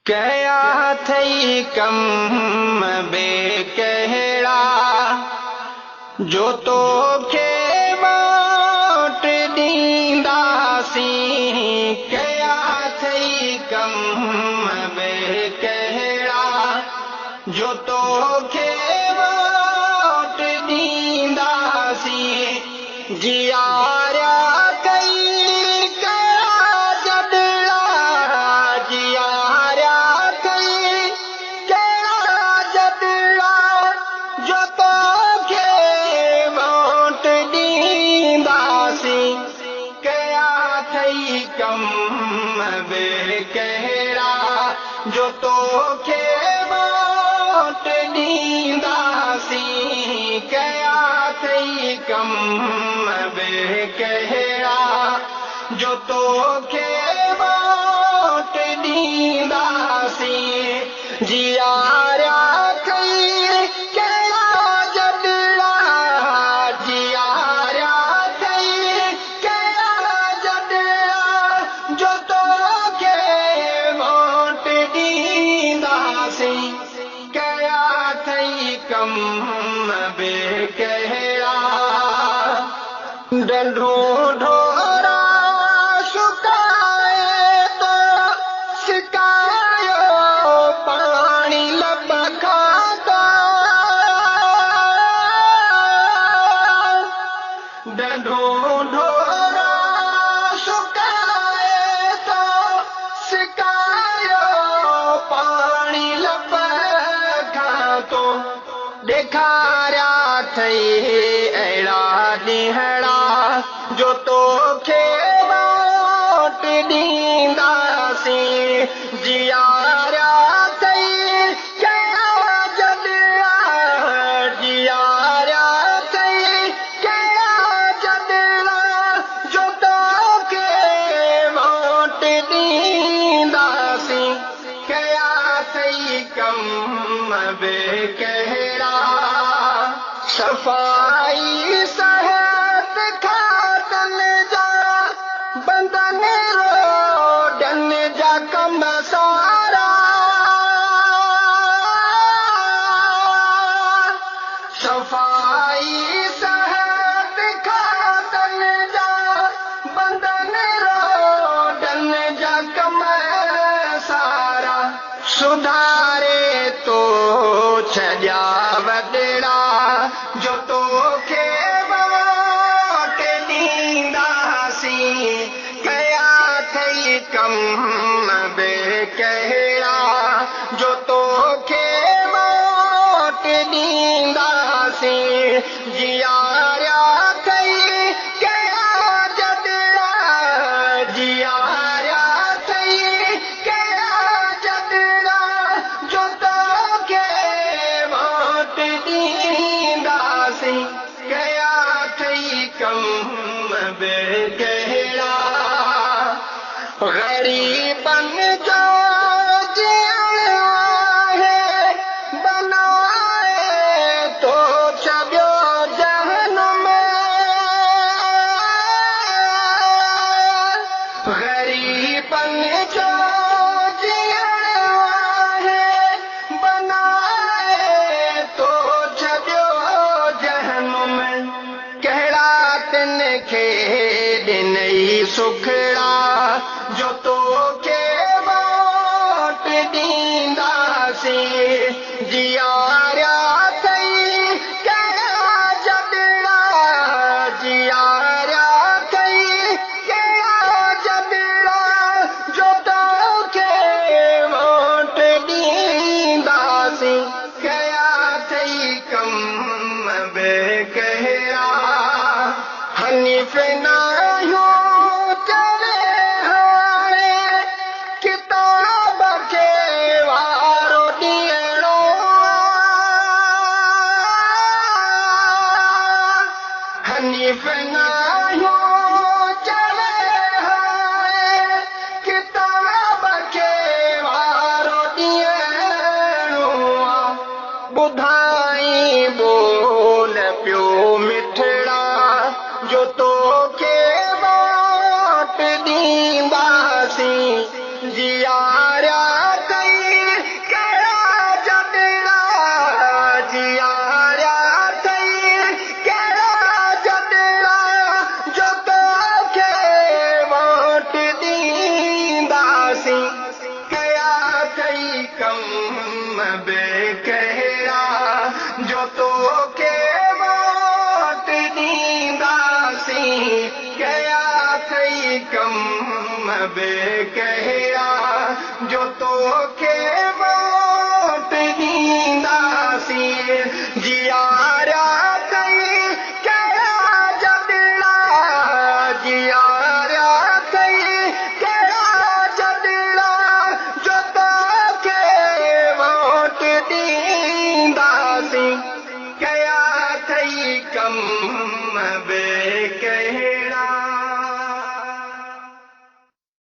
कया थई कम बे कहड़ा जो तोखे वोट ॾींदासीं। कया थई कम बे कहड़ा जो तोखे वोट ॾींदासीं। जियारिया कई कया जॾड़ा, जियारिया कई कया जॾड़ा जो तोखे वोट ॾींदासीं। कया थई कम बे कहड़ा जो तोखे वोट ॾींदासीं। कया थई कम बे कहड़ा जो तोखे वोट ॾींदासीं। जियारिया कई कया जॾड़ा, जियारिया कई कया जॾड़ा जो तोखे वोट ॾींदासीं। कया थई कम बे कहड़ा डंडो ढोरा सुकाए तो सिकायो पानी लब खाता। डंडो ढोरा सुकाए तो सिकायो पानी लब खातो। ॾेखारिया थई अहिड़ा ॾींहड़ा जो तोखे वोट ॾींदासीं। जियारिया थई कया जॾड़ा, जियारिया थई कया जॾड़ा जो तोखे वोट ॾींदासीं। कया थई कम बे कहड़ा सफ़ाई सिहत खातन जा बंदन रोडन जा कम सारा। सफ़ाई सिहत खातन जा बंदन रोडन जा कम सारा। सुधारे तो छॾिया वॾड़ा जो तोखे वोट ॾींदासीं। कया थई कम बे कहड़ा जो तोखे वोट ॾींदासीं। जियारिया कई कया जॾड़ा, जियारिया कई कया जॾड़ा जो तोखे वोट ॾींदासीं। कया थई कम बे कहड़ा ग़रीबन जो जीअण आहे बनाए तो छॾियो जहनुम। ग़रीबन जो जीअण आहे बनाए तो छॾियो जहनुम। कहड़ा तिन खे ॾिनई सुखड़ा जो तोखे वोट ॾींदासीं। जियारिया थई कया जॾड़ा, जियारिया थई कया जॾड़ा जो तोखे वोट ॾींदासीं। कया थई कम बे कहड़ा हनीफ़ नाहियो चवे हाणे किताब खे वारो ॾियणो। हनीफ़ नाहियो चवे हाणे किताब खे वारो ॾियणो। ॿुधाई बोल पियो मिठड़ा जो तोखे वोट ॾींदासीं। जियारिया कई तोखे